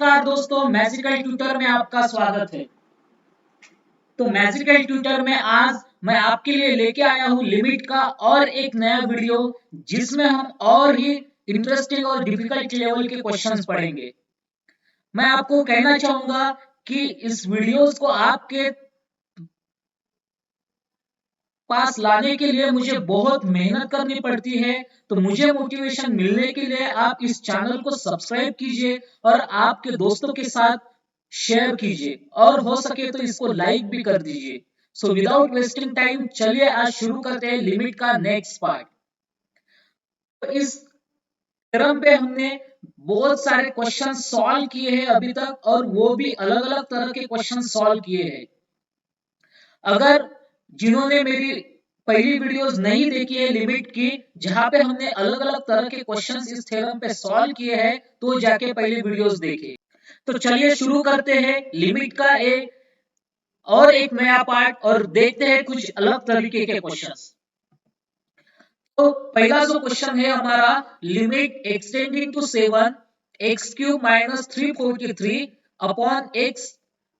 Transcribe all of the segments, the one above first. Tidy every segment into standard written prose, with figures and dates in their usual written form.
नमस्कार दोस्तों, magical tutor में आपका स्वागत है। तो मैजिकल ट्यूटर में आज मैं आपके लिए लेके आया हूँ लिमिट का और एक नया वीडियो, जिसमें हम और ही इंटरेस्टिंग और डिफिकल्ट लेवल के क्वेश्चंस पढ़ेंगे। मैं आपको कहना चाहूंगा कि इस वीडियोस को आपके पास लाने के लिए मुझे बहुत मेहनत करनी पड़ती है। तो मुझे मोटिवेशन मिलने के लिए आप इस चैनल को सब्सक्राइब कीजिए और आपके दोस्तों के साथ शेयर कीजिए और हो सके तो इसको लाइक भी कर दीजिए। सो विदाउट वेस्टिंग टाइम चलिए आज शुरू करते हैं लिमिट का नेक्स्ट पार्ट। तो इस थ्योरम पे हमने बहुत सारे क्वेश्चन सॉल्व किए हैं अभी तक, और वो भी अलग अलग तरह के क्वेश्चन सॉल्व किए हैं। अगर जिन्होंने मेरी पहली वीडियोस नहीं देखी है लिमिट की, जहां पे हमने अलग अलग तरह के क्वेश्चंस इस थ्योरम पे सॉल्व किए हैं, तो जाके पहले वीडियोस देखें। तो चलिए शुरू करते हैं लिमिट का एक नया पार्ट और देखते हैं कुछ अलग तरीके के क्वेश्चंस। तो पहला जो क्वेश्चन है हमारा, limit extending to 7 x cube minus 343 upon x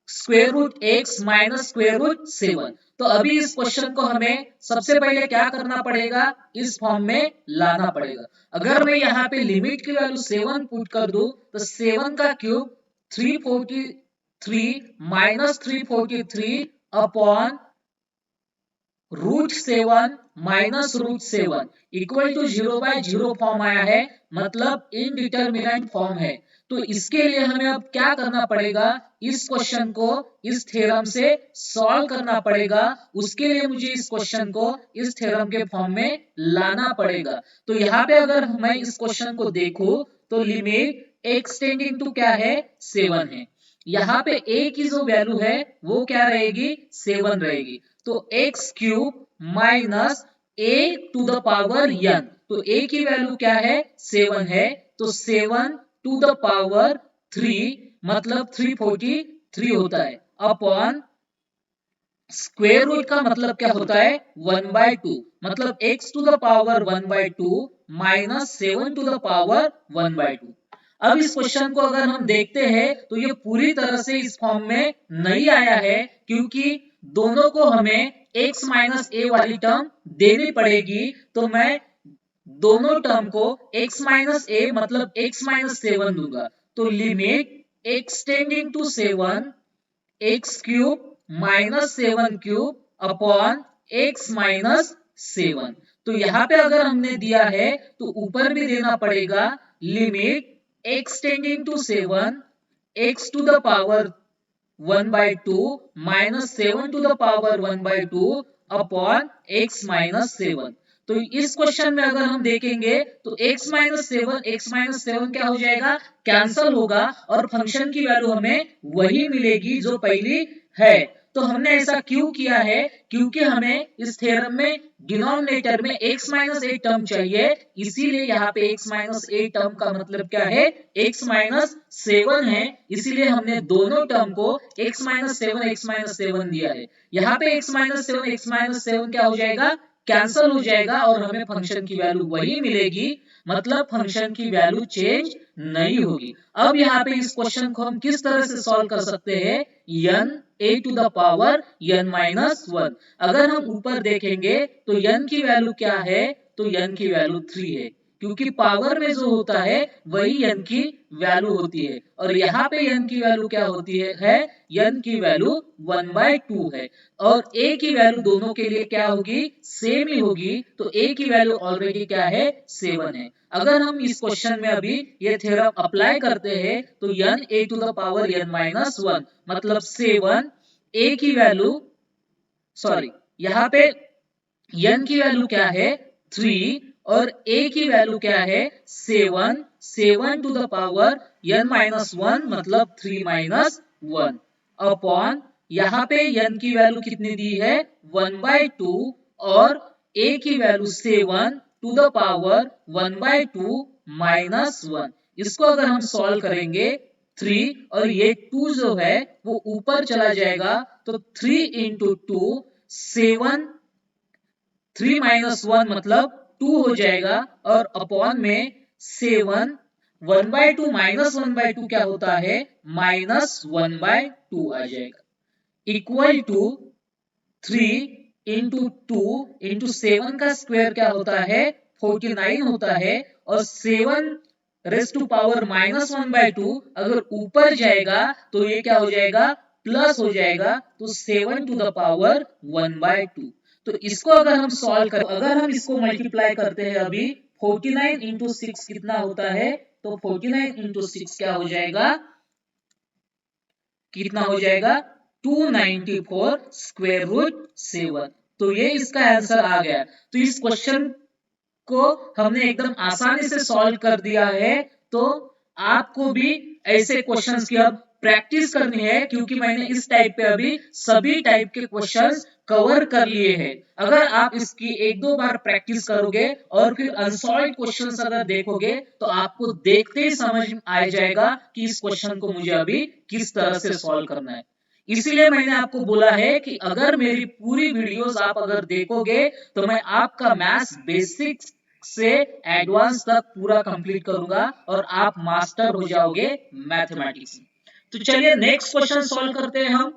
square root x minus square root 7। तो अभी इस क्वेश्चन को हमें सबसे पहले क्या करना पड़ेगा, इस फॉर्म में लाना पड़ेगा। अगर मैं यहाँ पे लिमिट की वैल्यू 7 पुट कर दूं, तो 7 का cube 343 minus 343 upon root 7 minus root 7 equal to 0/0 form आया है, मतलब इनडिटरमिनेंट फॉर्म है। तो इसके लिए हमें अब क्या करना पड़ेगा, इस क्वेश्चन को इस थ्योरम से सॉल्व करना पड़ेगा। उसके लिए मुझे इस क्वेश्चन को इस थ्योरम के फॉर्म में लाना पड़ेगा। तो यहाँ पे अगर मैं इस क्वेश्चन को देखूं, तो लिमिट एक्स टेंडिंग टू क्या है, 7 है। यहाँ पे a की जो वैल्यू है वो क्या रहेगी, 7 रहेगी। तो x cube minus a to the power n, तो a की वैल्यू क्या है, 7 है। तो 7 टू द पावर 3 मतलब 343 होता है, अपॉन स्क्वायर रूट का मतलब क्या होता है, 1/2, मतलब x to the power 1/2 minus 7 to the power 1/2। अब इस क्वेश्चन को अगर हम देखते हैं, तो ये पूरी तरह से इस फॉर्म में नहीं आया है, क्योंकि दोनों को हमें x माइनस a वाली टर्म देनी पड़ेगी। तो मैं दोनों टर्म को x माइनस a मतलब x माइनस 7 दूंगा। तो limit x tending to 7 x cube minus 7 cube upon x minus 7। तो यहाँ पे अगर हमने दिया है तो ऊपर भी देना पड़ेगा, limit x tending to 7 x to the power 1/2 minus 7 to the power 1/2 upon x minus 7। तो इस क्वेश्चन में अगर हम देखेंगे तो x माइनस 7 क्या हो जाएगा, कैंसल होगा, और फंक्शन की वैल्यू हमें वही मिलेगी जो पहली है। तो हमने ऐसा क्यों किया है, क्योंकि हमें इस थ्योरम में डिनोमिनेटर में x माइनस 8 टर्म चाहिए, इसीलिए यहाँ पे x माइनस 8 टर्म का मतलब क्या है, x माइनस 7 है। इसीलिए हमने दोनों टर्म को x माइनस 7 दिया है। यहाँ पे x माइनस 7 क्या हो जाएगा, कैंसल हो जाएगा, और हमें फंक्शन की वैल्यू वही मिलेगी, मतलब फंक्शन की वैल्यू चेंज नहीं होगी। अब यहाँ पे इस क्वेश्चन को हम किस तरह से सॉल्व कर सकते हैं, n a to the power n minus 1। अगर हम ऊपर देखेंगे तो n की वैल्यू क्या है, तो n की वैल्यू 3 है, क्योंकि पावर में जो होता है वही n की वैल्यू होती है। और यहाँ पे n की वैल्यू क्या होती है n की वैल्यू 1/2 है, और a की वैल्यू दोनों के लिए क्या होगी, सेम ही होगी। तो a की वैल्यू ऑलरेडी क्या है, 7 है। अगर हम इस क्वेश्चन में अभी ये थ्योरम अप्लाई करते हैं, तो n a to the power n minus 1 मतलब 7, a की वैल्यू यहाँ पे n की वैल्यू क्या है, 3, और a की वैल्यू क्या है, 7 to the power n minus 1 मतलब 3 माइनस 1 अपॉन यहाँ पे n की वैल्यू कितनी दी है, 1/2, और a की value 7 to the power 1/2 minus 1। इसको अगर हम सॉल्व करेंगे, 3 और ये 2 जो है वो ऊपर चला जाएगा, तो 3 इंटू 2 7, 3 माइनस 1 मतलब 2 हो जाएगा, और अपॉन में 7 1/2 माइनस 1/2 क्या होता है, -1/2 आ जाएगा, इक्वल टू 3 इंटू 2 इंटू 7 का स्क्वायर क्या होता है, 49 होता है, और 7 रेस टू पावर -1/2 अगर ऊपर जाएगा तो ये क्या हो जाएगा, प्लस हो जाएगा, तो 7 टू द पावर 1/2। तो इसको अगर हम सॉल्व कर, अगर हम इसको मल्टीप्लाई करते हैं अभी, 49 इंटू 6 कितना होता है, तो 49 इंटू 6 क्या हो जाएगा, कितना हो जाएगा, 294 स्क्वायर रूट 7। तो ये इसका आंसर आ गया। तो इस क्वेश्चन को हमने एकदम आसानी से सॉल्व कर दिया है। तो आपको भी ऐसे क्वेश्चंस की अब प्रैक्टिस करनी है, क्योंकि मैंने इस टाइप पे अभी सभी टाइप के क्वेश्चंस कवर कर लिए हैं। अगर आप इसकी एक दो बार प्रैक्टिस करोगे और फिर अनसॉल्व क्वेश्चंस अगर देखोगे तो आपको देखते ही समझ आ जाएगा कि इस क्वेश्चन को मुझे अभी किस तरह से सॉल्व करना है। इसीलिए मैंने आपको बोला है कि अगर मेरी पूरी वीडियोस आप अगर देखोगे तो मैं आपका मैथ्स बेसिक्स से एडवांस तक पूरा कंप्लीट करूंगा और आप मास्टर हो जाओगे मैथमेटिक्स में। तो चलिए नेक्स्ट क्वेश्चन सॉल्व करते हैं हम।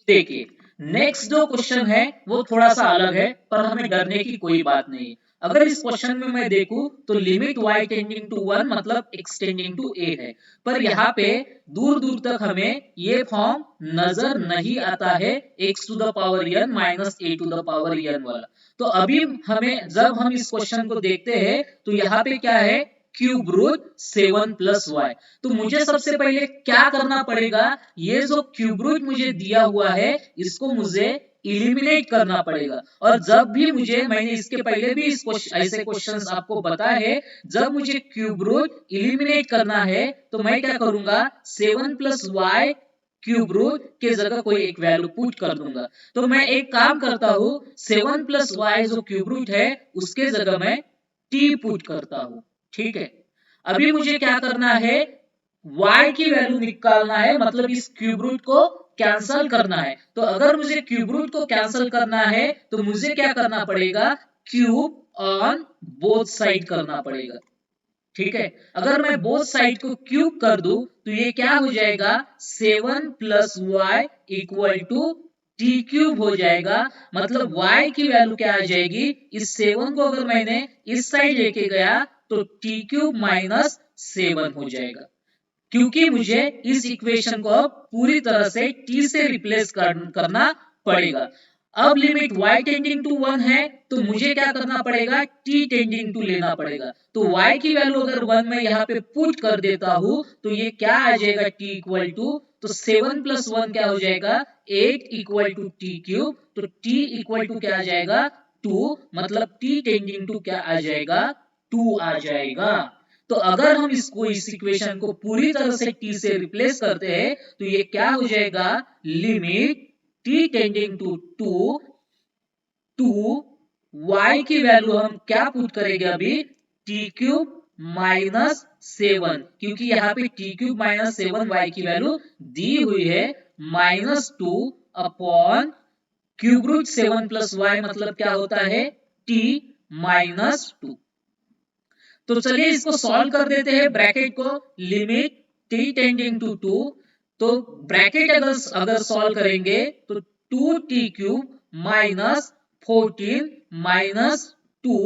देखिए नेक्स्ट जो क्वेश्चन है वो थोड़ा सा अलग है, पर हमें डरने की कोई बात नहीं है। अगर इस क्वेश्चन में मैं देखूं तो लिमिट y टेंडिंग टू 1 मतलब x टेंडिंग टू a है, पर यहाँ पे दूर दूर तक हमें ये फॉर्म नजर नहीं आता है, x to the power n minus a to the power n वाला। तो अभी हमें जब हम इस क्वेश्चन को देखते हैं तो यहाँ पे क्या है, क्यूब रूट 7 प्लस वाई। तो मुझे सबसे पहले क्या करना पड़ेगा, ये जो क्यूब रूट मुझे दिया हुआ है इसको मुझे इलिमिनेट करना पड़ेगा। और जब भी मुझे, मैंने इसके पहले भी इस ऐसे क्वेश्चंस आपको बताए हैं, जब मुझे क्यूब रूट इलिमिनेट करना है तो मैं क्या करूंगा, 7 प्लस वाई क्यूब रूट के जगह कोई एक वैल्यू पुट कर दूंगा। तो मैं एक काम करता हूं, 7 प्लस वाई जो क्यूब रूट है उसके जगह मैं टी पुट करता हूं। ठीक है, अभी मुझे क्या करना है, y की वैल्यू निकालना है, मतलब इस क्यूब रूट को कैंसल करना है। तो अगर मुझे क्यूब रूट को कैंसल करना है तो मुझे क्या करना पड़ेगा, क्यूब ऑन बोथ साइड करना पड़ेगा। ठीक है, अगर मैं बोथ साइड को क्यूब कर दूं तो ये क्या हो जाएगा, 7 plus y equal to t cube हो जाएगा। मतलब y की वैल्यू क्या आ जाएगी, इस 7 को अगर मैंने इस साइड लेके गया तो टी क्यूब माइनस 7 हो जाएगा, क्योंकि मुझे इस इक्वेशन को अब पूरी तरह से t से रिप्लेस करना पड़ेगा। अब लिमिट y टेंडिंग टू 1 है तो मुझे क्या करना पड़ेगा, t टेंडिंग टू लेना पड़ेगा। तो y की वैल्यू अगर 1 में यहाँ पे पुट कर देता हूं तो ये क्या आ जाएगा, t इक्वल टू, तो 7 प्लस 1 क्या हो जाएगा, 8 इक्वल टू टी क्यूब। तो t इक्वल टू क्या आ जाएगा, 2, मतलब t टेंडिंग टू क्या आ जाएगा, 2 आ जाएगा। तो अगर हम इसको, इस इक्वेशन को पूरी तरह से t से रिप्लेस करते हैं तो ये क्या हो जाएगा, limit t tending to 2 y की वैल्यू हम क्या पुट करेंगे अभी, t क्यूब माइनस 7, क्योंकि यहाँ पे t क्यूब माइनस 7 y की वैल्यू दी हुई है, -2 अपॉन क्यूब रूट 7 प्लस y, मतलब क्या होता है, t माइनस 2। तो चलिए इसको सॉल्व कर देते हैं, ब्रैकेट को, लिमिट t टेंडिंग टू 2, तो ब्रैकेट अगर सॉल्व करेंगे तो 2t cube minus 14 minus 2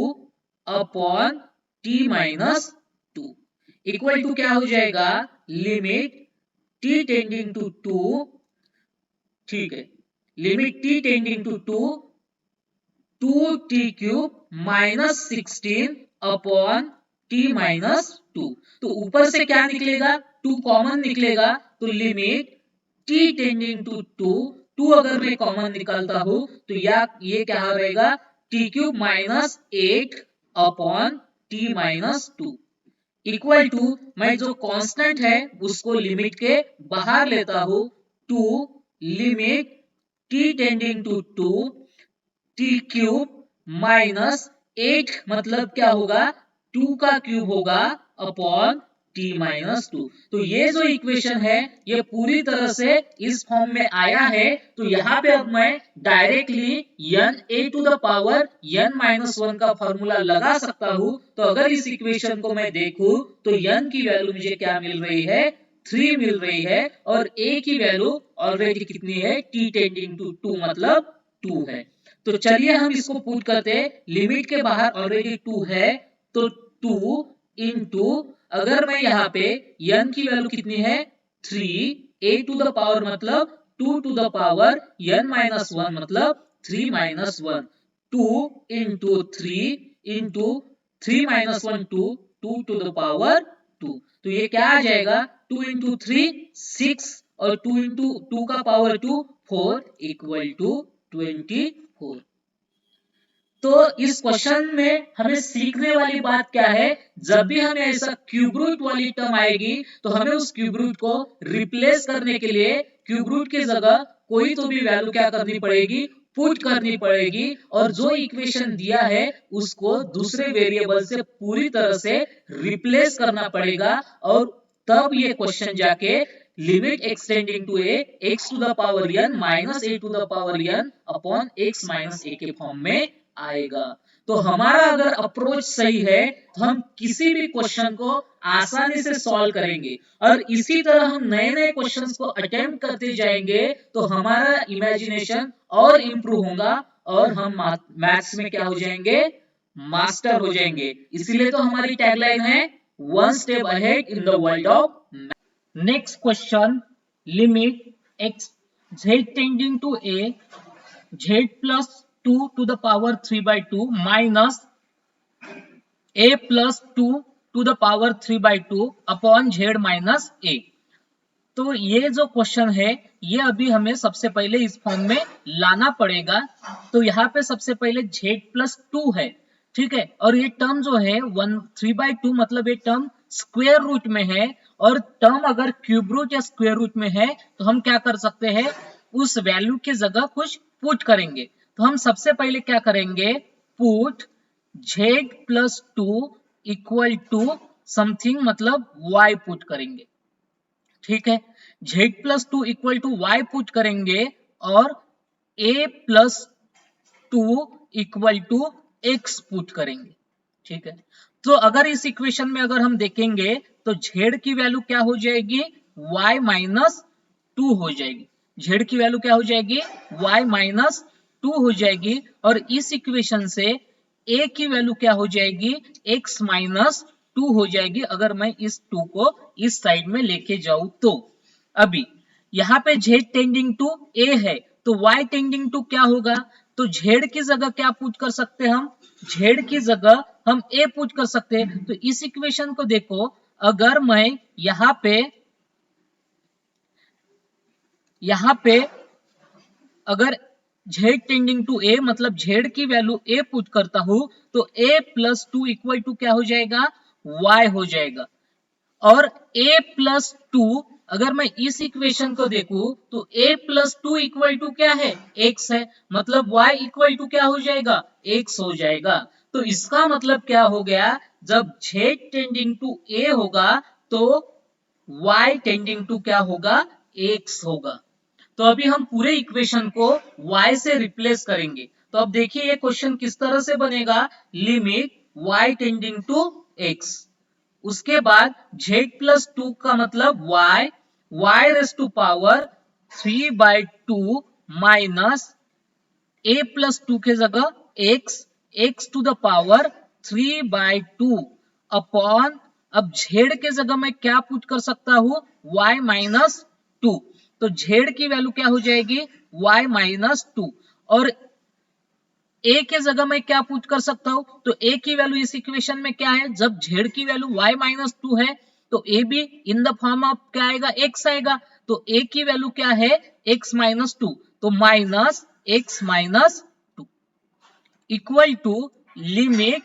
upon t minus 2 equal to क्या हो जाएगा, लिमिट t टेंडिंग टू 2, ठीक है, limit t tending to 2t cube minus 16 upon t minus 2। तो ऊपर से क्या निकलेगा, 2 कॉमन निकलेगा, तो लिमिट t टेंडिंग टू 2 अगर मैं कॉमन निकालता हूं तो ये क्या रहेगा, t cube minus 8 upon t minus 2 equal to, मैं जो कांस्टेंट है उसको लिमिट के बाहर लेता हूं, 2 limit t tending to 2 t cube minus 8, मतलब क्या होगा, 2 का क्यूब होगा अपॉन t माइनस 2। तो ये जो इक्वेशन है ये पूरी तरह से इस फॉर्म में आया है। तो यहाँ पे अब मैं directly n a to the power n minus 1 का फॉर्मूला लगा सकता हूँ। तो अगर इस इक्वेशन को मैं देखूं तो n की वैल्यू मुझे क्या मिल रही है, 3 मिल रही है, और a की वैल्यू ऑलरेडी कितनी है, t टेंडिंग टू 2 मतलब 2 है। तो चलिए हम इसको पुट करते हैं, लिमिट के बाहर ऑलरेडी 2 है, तो 2 इंटू, अगर मैं यहाँ पे n की वैल्यू कितनी है 3, a टू द पावर मतलब 2 to the power n minus 1 मतलब 3 minus 1, 2 into 3 into 3 minus 1 2, 2 to the power 2। तो ये क्या आ जाएगा, 2 इंटू 3 6 और 2 इंटू 2 का पावर 2 4 इक्वल टू 24। तो इस क्वेश्चन में हमें सीखने वाली बात क्या है, जब भी हमें ऐसा क्यूब रूट वाली टर्म आएगी तो हमें उस क्यूब रूट को रिप्लेस करने के लिए क्यूब रूट की जगह कोई तो भी वैल्यू क्या करनी पड़ेगी, पुट करनी पड़ेगी, और जो इक्वेशन दिया है उसको दूसरे वेरिएबल से पूरी तरह से रिप्लेस करना पड़ेगा, और तब ये क्वेश्चन जाके limit extending to a x to the power n minus a to the power n upon x minus a के फॉर्म में आएगा। तो हमारा अगर अप्रोच सही है तो हम किसी भी क्वेश्चन को आसानी से सॉल्व करेंगे, और इसी तरह हम नए नए क्वेश्चंस को अटेम्प्ट करते जाएंगे तो हमारा इमेजिनेशन और इम्प्रूव होगा, और हम मैथ्स में क्या हो जाएंगे, मास्टर हो जाएंगे। इसीलिए तो हमारी टैगलाइन है one step ahead in the world of maths. Next question, limit x z tending to a z plus 2 to the power 3 by 2 minus a plus 2 to the power 3 by 2 upon z minus a। तो ये जो question है ये अभी हमें सबसे पहले इस फॉर्म में लाना पड़ेगा। तो यहाँ पे सबसे पहले z प्लस 2 है, ठीक है, और ये टर्म जो है 3/2 मतलब ये टर्म स्क्वायर रूट में है, और टर्म अगर क्यूब रूट या स्क्वायर रूट में है तो हम क्या कर सकते हैं, उस वैल्यू की जगह कुछ पुट करेंगे। तो हम सबसे पहले क्या करेंगे, put z plus 2 equal to something मतलब y पुट करेंगे, ठीक है, z plus 2 equal to y put करेंगे, और a plus 2 equal to x put करेंगे, ठीक है। तो अगर इस इक्वेशन में अगर हम देखेंगे तो z की वैल्यू क्या हो जाएगी, y माइनस 2 हो जाएगी, z की वैल्यू क्या हो जाएगी, y माइनस 2 हो जाएगी, और इस इक्वेशन से a की वैल्यू क्या हो जाएगी, x माइनस 2 हो जाएगी, अगर मैं इस 2 को इस साइड में लेके जाऊं तो। अभी यहाँ पे z टेंडिंग टू a है तो y टेंडिंग टू क्या होगा, तो z की जगह क्या पुट कर सकते हैं हम, z की जगह हम a पुट कर सकते हैं। तो इस इक्वेशन को देखो, अगर मैं यहाँ पे अगर z टेंडिंग टू a मतलब z की वैल्यू a पुट करता हूं तो a प्लस 2 इक्वल टू क्या हो जाएगा, y हो जाएगा, और a प्लस 2 अगर मैं इस इक्वेशन को देखूं तो a प्लस 2 इक्वल टू क्या है, x है, मतलब y इक्वल टू क्या हो जाएगा, x हो जाएगा। तो इसका मतलब क्या हो गया, जब z टेंडिंग टू a होगा तो y टेंडिंग टू क्या होगा, x होगा। तो अभी हम पूरे इक्वेशन को y से रिप्लेस करेंगे। तो अब देखिए ये क्वेश्चन किस तरह से बनेगा, limit y tending to x, उसके बाद z प्लस 2 का मतलब y raise to power 3/2 minus a plus 2 के जगह x to the power 3/2 upon, अब z के जगह मैं क्या पुट कर सकता हूं, y माइनस 2, तो z की वैल्यू क्या हो जाएगी, y माइनस 2, और a के जगह मैं क्या पुट कर सकता हूं, तो a की वैल्यू इस इक्वेशन में क्या है, जब z की वैल्यू y माइनस 2 है तो a भी इन द फॉर्म ऑफ क्या आएगा, x आएगा, तो a की वैल्यू क्या है, x माइनस 2, तो minus x minus 2 equal to limit,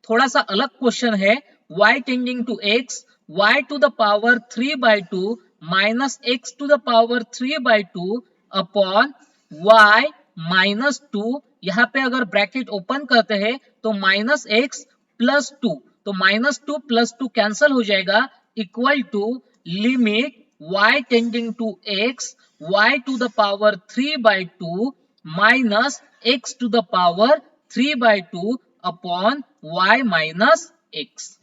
थोड़ा सा अलग क्वेश्चन है, y tending to x y to the power 3/2 minus x to the power 3/2 upon y minus 2, यहाँ पे अगर ब्रैकेट ओपन करते हैं तो माइनस x प्लस 2, तो माइनस 2 प्लस 2 कैंसल हो जाएगा, equal to limit y tending to x y to the power 3/2 minus x to the power 3/2 upon y minus x।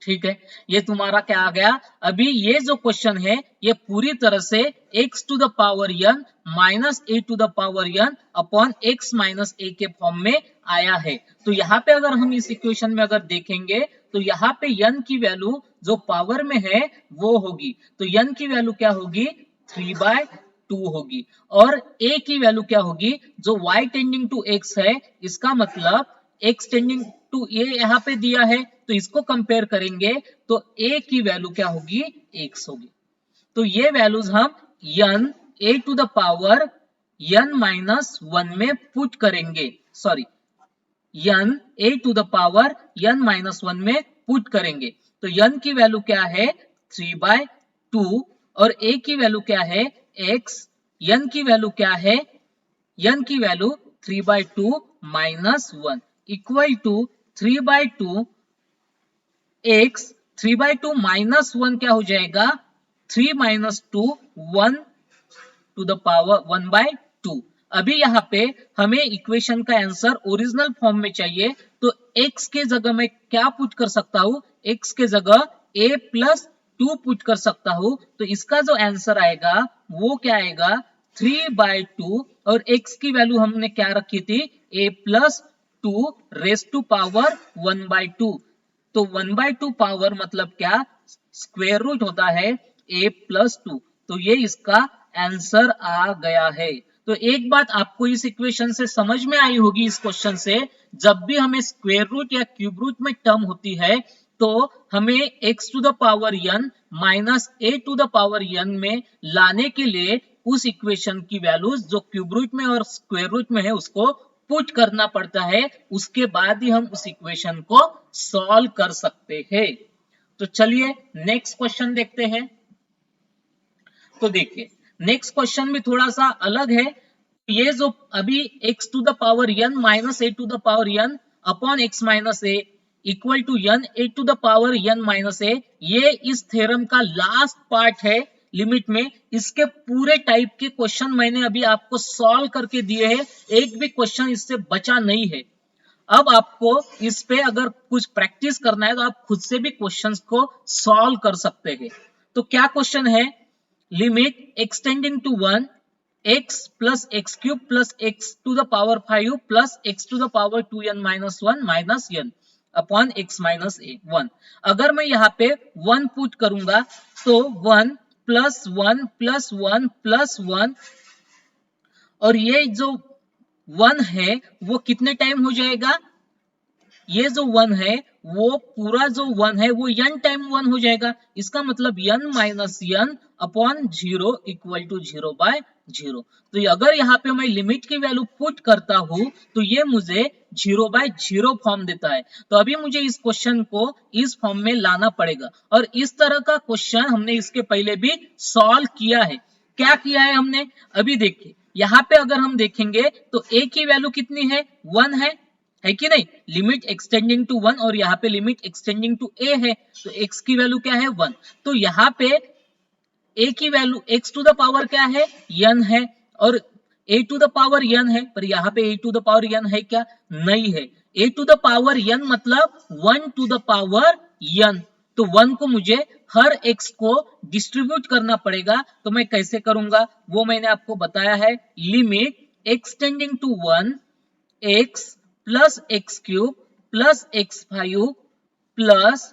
ठीक है, ये तुम्हारा क्या आ गया। अभी ये जो क्वेश्चन है ये पूरी तरह से x to the power n minus a to the power n upon x minus a के फॉर्म में आया है। तो यहाँ पे अगर हम इस इक्वेशन में अगर देखेंगे तो यहाँ पे n की वैल्यू जो पावर में है वो होगी, तो n की वैल्यू क्या होगी 3/2 होगी, और a की वैल्यू क्या होगी जो y टेंडिंग टू x है, इसका मतलब x टेंडिंग टू a यहाँ पे दिया है, तो इसको कंपेयर करेंगे तो a की वैल्यू क्या होगी x होगी। तो ये वैल्यूज हम n a to the power n minus 1 में पुट करेंगे, sorry n a to the power n minus 1 में पुट करेंगे। तो n की वैल्यू क्या है 3/2 और a की वैल्यू क्या है x, n की वैल्यू क्या है, n की value 3/2 minus 1 equal to 3/2 x 3/2 minus 1 क्या हो जाएगा 3 माइनस 2 1 टू द पावर 1/2। अभी यहाँ पे हमें इक्वेशन का आंसर ओरिजिनल फॉर्म में चाहिए, तो x के जगह मैं क्या पुट कर सकता हूँ, x के जगह a प्लस 2 पुट कर सकता हूँ। तो इसका जो आंसर आएगा वो क्या आएगा 3/2 और x की वैल्यू हमने क्या रखी थी a plus 2 raise to power 1/2। तो 1/2 पावर मतलब क्या स्क्वायर रूट होता है a प्लस 2। तो ये इसका आंसर आ गया है। तो एक बात आपको इस इक्वेशन से समझ में आई होगी, इस क्वेश्चन से जब भी हमें स्क्वायर रूट या क्यूब रूट में टर्म होती है तो हमें x to the power n minus a to the power n में लाने के लिए उस इक्वेशन की वैल्यूज जो क्यूब रूट में और स्क्वायर रूट में है उसको पुट करना पड़ता है, उसके बाद ही हम उस इक्वेशन को सॉल्व कर सकते हैं। तो चलिए नेक्स्ट क्वेश्चन देखते हैं। तो देखिए नेक्स्ट क्वेश्चन भी थोड़ा सा अलग है। ये जो अभी x to the power n minus a to the power n upon x minus a equal to n a to the power n minus a, ये इस थ्योरम का लास्ट पार्ट है लिमिट में। इसके पूरे टाइप के क्वेश्चन मैंने अभी आपको सॉल्व करके दिए हैं, एक भी क्वेश्चन इससे बचा नहीं है। अब आपको इस पे अगर कुछ प्रैक्टिस करना है तो आप खुद से भी क्वेश्चंस को सॉल्व कर सकते हैं। तो क्या क्वेश्चन है, limit extending to 1 x plus x cube plus x to the power 5 plus x to the power 2n minus 1 minus n upon x minus a 1। अगर मैं यहाँ पे 1 पुट करूंगा तो 1 प्लस 1 प्लस 1 प्लस 1, और ये जो 1 है वो कितने टाइम हो जाएगा, ये जो 1 है वो पूरा जो 1 है वो n टाइम 1 हो जाएगा। इसका मतलब n minus n upon 0 equal to 0/0। तो अगर यहाँ पे मैं लिमिट की वैल्यू पुट करता हूं तो ये मुझे 0/0 फॉर्म देता है। तो अभी मुझे इस क्वेश्चन को इस फॉर्म में लाना पड़ेगा, और इस तरह का क्वेश्चन हमने इसके पहले भी सॉल्व किया है। क्या किया है हमने, अभी देखिए यहाँ पे अगर हम देखेंगे तो a की वैल्यू कितनी है 1 है कि नहीं, लिमिट एक्सटेंडिंग टू 1, और यहाँ पे लिमिट एक्सटेंडिंग टू a है, तो x की वैल्यू क्या है 1। तो यहाँ पे a की वैल्यू x टू द पावर क्या है n है, और a to the power n है, पर यहाँ पे a to the power n है क्या, नहीं है। a to the power n मतलब 1 टू द पावर n, तो 1 को मुझे हर x को डिस्ट्रीब्यूट करना पड़ेगा। तो मैं कैसे करूंगा वो मैंने आपको बताया है। Limit extending to 1 x plus x cube plus x5 plus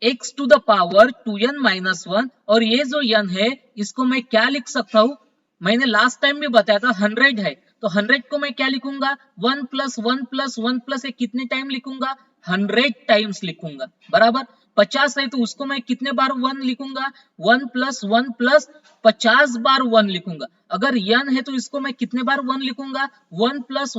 x to the power 2n minus 1, और ये जो n है इसको मैं क्या लिख सकता हूं, मैंने लास्ट टाइम भी बताया था 100 है, तो 100 को मैं क्या लिखूंगा 1 प्लस 1 प्लस 1 प्लस कितने टाइम लिखूंगा 100 टाइम्स लिखूंगा, बराबर 50 है तो उसको मैं कितने बार 1 लिखूंगा 1 प्लस 1 प्लस 50 बार 1 लिखूंगा। अगर n है तो इसको मैं कितने बार 1 लिखूंगा 1 प्लस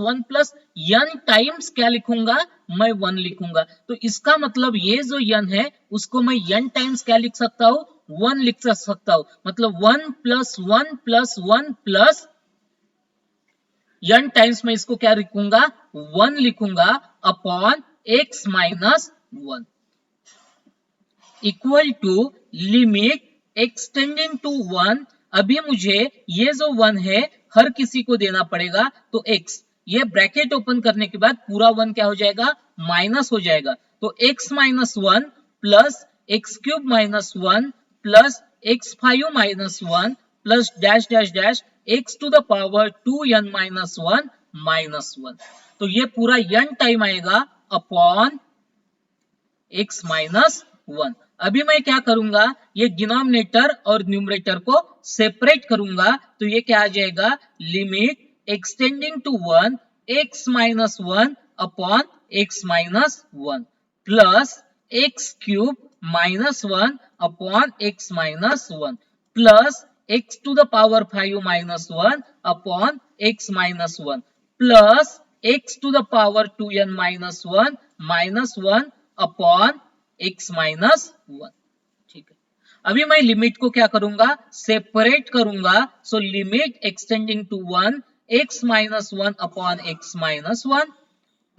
n टाइम्स क्या लिखूंगा मैं 1 लिखूंगा। तो इसका मतलब ये जो n है उसको मैं n टाइम्स क्या लिख सकता हूं 1 लिख सकता हूं, मतलब 1 plus 1 plus 1 plus n times मैं इसको क्या लिखूंगा 1 लिखूंगा upon x minus 1। Equal to limit extending to 1। अभी मुझे ये जो 1 है हर किसी को देना पड़ेगा, तो x, ये ब्रैकेट ओपन करने के बाद पूरा 1 क्या हो जाएगा, माइनस हो जाएगा। तो x minus 1 plus x cube minus 1 plus x5 minus 1 plus dash dash dash x to the power 2n minus 1 minus 1। तो ये पूरा n टाइम आएगा अपॉन x माइनस 1। अभी मैं क्या करूंगा, ये डिनोमिनेटर और न्यूमरेटर को सेपरेट करूंगा, तो ये क्या आ जाएगा, limit extending to 1 x minus 1 upon x minus 1 plus x cube minus 1 upon x minus 1 plus x to the power 5 minus 1 upon x minus 1 plus x to the power 2n minus 1 minus 1 upon x minus 1। ठीक है, अभी मैं limit को क्या करूंगा, separate करूंगा। So limit extending to 1 x minus 1 upon x minus 1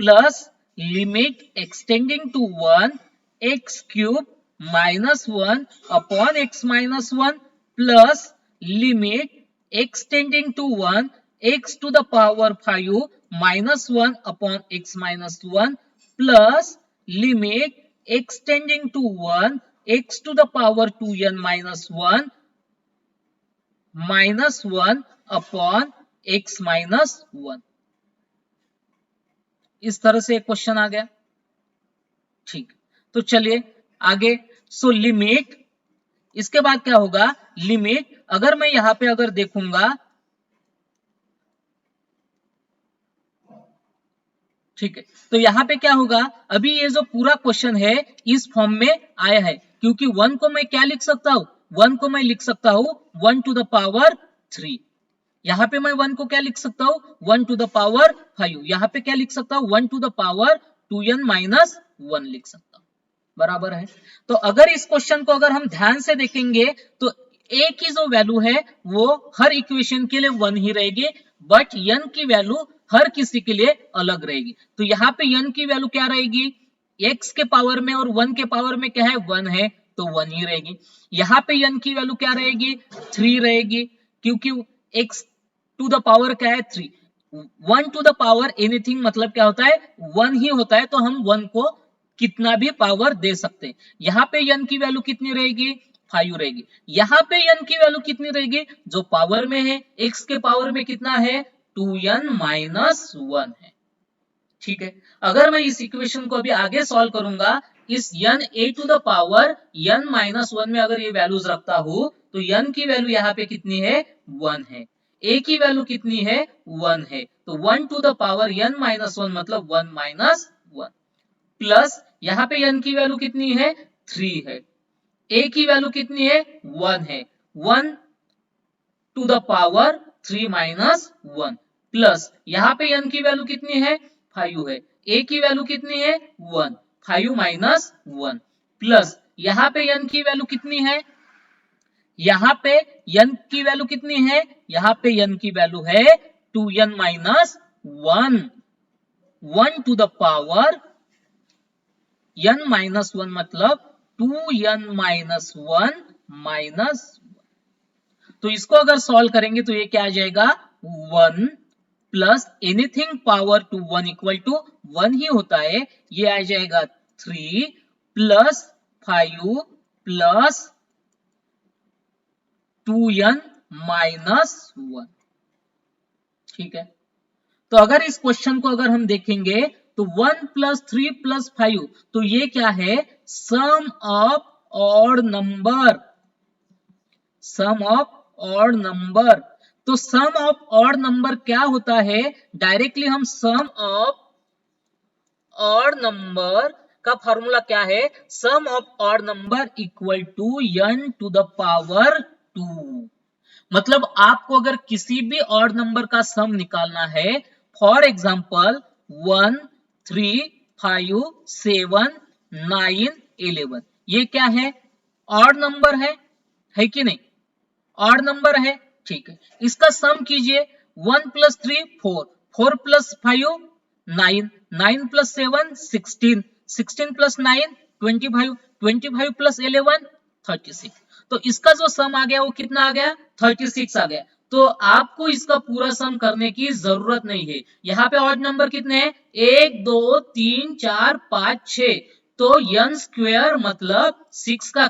plus limit extending to 1 x cube minus 1 upon x minus 1 plus limit extending to 1 x to the power 5 minus 1 upon x minus 1 plus limit extending to 1 x to the power 2n minus 1 minus 1 upon x minus 1। इस तरह से एक question आ गया। ठीक, तो चलिए आगे। So limit, इसके बाद क्या होगा, लिमिट अगर मैं यहां पे अगर देखूंगा, ठीक है, तो यहां पे क्या होगा, अभी ये जो पूरा क्वेश्चन है इस फॉर्म में आया है, क्योंकि 1 को मैं क्या लिख सकता हूं, 1 को मैं लिख सकता हूं 1 टू द पावर 3। यहां पे मैं 1 को क्या लिख सकता हूं, 1 टू द पावर 5। यहां पे क्या लिख सकता हूं, 1 to the power 2n minus 1 लिख सकता हूं। बराबर है। तो अगर इस क्वेश्चन को अगर हम ध्यान से देखेंगे तो a की जो वैल्यू है वो हर इक्वेशन के लिए 1 ही रहेगी, बट n की वैल्यू हर किसी के लिए अलग रहेगी। तो यहाँ पे n की वैल्यू क्या रहेगी, x के पावर में और 1 के पावर में क्या है, 1 है, तो 1 ही रहेगी। यहाँ पे n की वैल्यू क्या रहेगी, 3 रहेगी, क्योंकि x टू द पावर क्या है, 3। 1 टू द पावर एनीथिंग मतलब क्या होता है, 1 ही होता है, तो हम 1 को कितना भी पावर दे सकते हैं। यहाँ पे n की वैल्यू कितनी रहेगी, 5 रहेगी। यहाँ पे n की वैल्यू कितनी रहेगी, जो पावर में है, x के पावर में कितना है, 2n माइनस 1 है। ठीक है, अगर मैं इस इक्वेशन को अभी आगे सॉल्व करूंगा, इस n a to the power n minus 1 में अगर ये वैल्यूज रखता हूं, तो n की वैल्यू यहाँ पे कितनी है, 1 है। a की वैल्यू कितनी है, 1 है, तो 1 to the power n minus 1 मतलब 1 माइनस 1 प्लस यहाँ पे n की वैल्यू कितनी है, 3 है। a की वैल्यू कितनी है, 1 है, 1 to the power 3 minus 1 plus यहाँ पे n की वैल्यू कितनी है, 5 है। a की वैल्यू कितनी है, 1, 5 माइनस 1 प्लस यहाँ पे n की वैल्यू कितनी है, यहाँ पे n की वैल्यू कितनी है, यहाँ पे n की वैल्यू है 2n minus 1, 1 to the power n minus 1 मतलब 2n माइनस 1 माइनस। तो इसको अगर सॉल्व करेंगे तो ये क्या आ जाएगा, 1 plus anything power to 1 equal to 1 ही होता है, ये आ जाएगा 3 प्लस 5 प्लस 2n माइनस 1। ठीक है, तो अगर इस क्वेश्चन को अगर हम देखेंगे तो 1 प्लस 3 प्लस 5, तो ये क्या है, sum of odd number, sum of odd number. तो सम ऑफ ऑड नंबर क्या होता है, डायरेक्टली हम सम ऑफ ऑड नंबर का फॉर्मूला क्या है, sum of odd number equal to n to the power 2। मतलब आपको अगर किसी भी ऑड नंबर का सम निकालना है, फॉर एग्जांपल 1 3 5 7 9 11, ये क्या है, ऑड नंबर है कि नहीं, ऑड नंबर है। ठीक है, इसका सम कीजिए, 1 plus 3 4, 4 plus 5 9, 9 plus 7 16, 16 plus 9 25, 25 plus 11 36। तो इसका जो सम आ गया वो कितना आ गया 36 आ गया। तो आपको इसका पूरा सम करने की जरूरत नहीं है। यहाँ पे ऑड नंबर कितने हैं 1 2 3 4 5 6। तो n स्क्वायर मतलब 6 का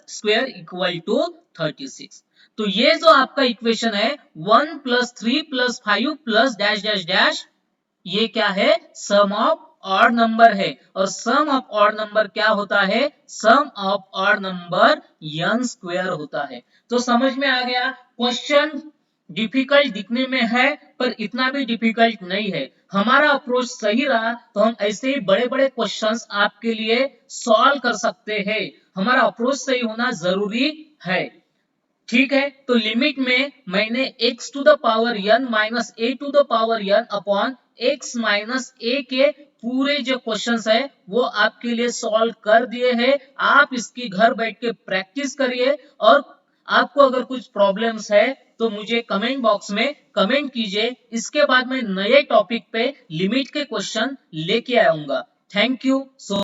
स्क्वायर इक्वल टू 36। तो ये जो आपका इक्वेशन है 1 plus 3 plus 5 plus dash dash dash, ये क्या है सम ऑफ ऑड नंबर है। और सम ऑफ ऑड नंबर क्या होता है sum of odd number n square होता है। तो समझ में आ गया। क्वेश्चन डिफिकल्ट दिखने में है पर इतना भी डिफिकल्ट नहीं है। हमारा अप्रोच सही रहा तो हम ऐसे ही बड़े बड़े क्वेश्चंस आपके लिए सॉल्व कर सकते हैं। हमारा अप्रोच सही होना जरूरी है। ठीक है, तो लिमिट में मैंने x to the power n minus a to the power n upon x minus a के पूरे जो क्वेश्चंस है वो आपके लिए सॉल्व कर दिए हैं। आप इसकी घर बैठ के प्रैक्टिस करिए और आपको अगर कुछ प्रॉब्लम्स है तो मुझे कमेंट बॉक्स में कमेंट कीजिए। इसके बाद मैं नए टॉपिक पे लिमिट के क्वेश्चन लेके आऊंगा। Thank you so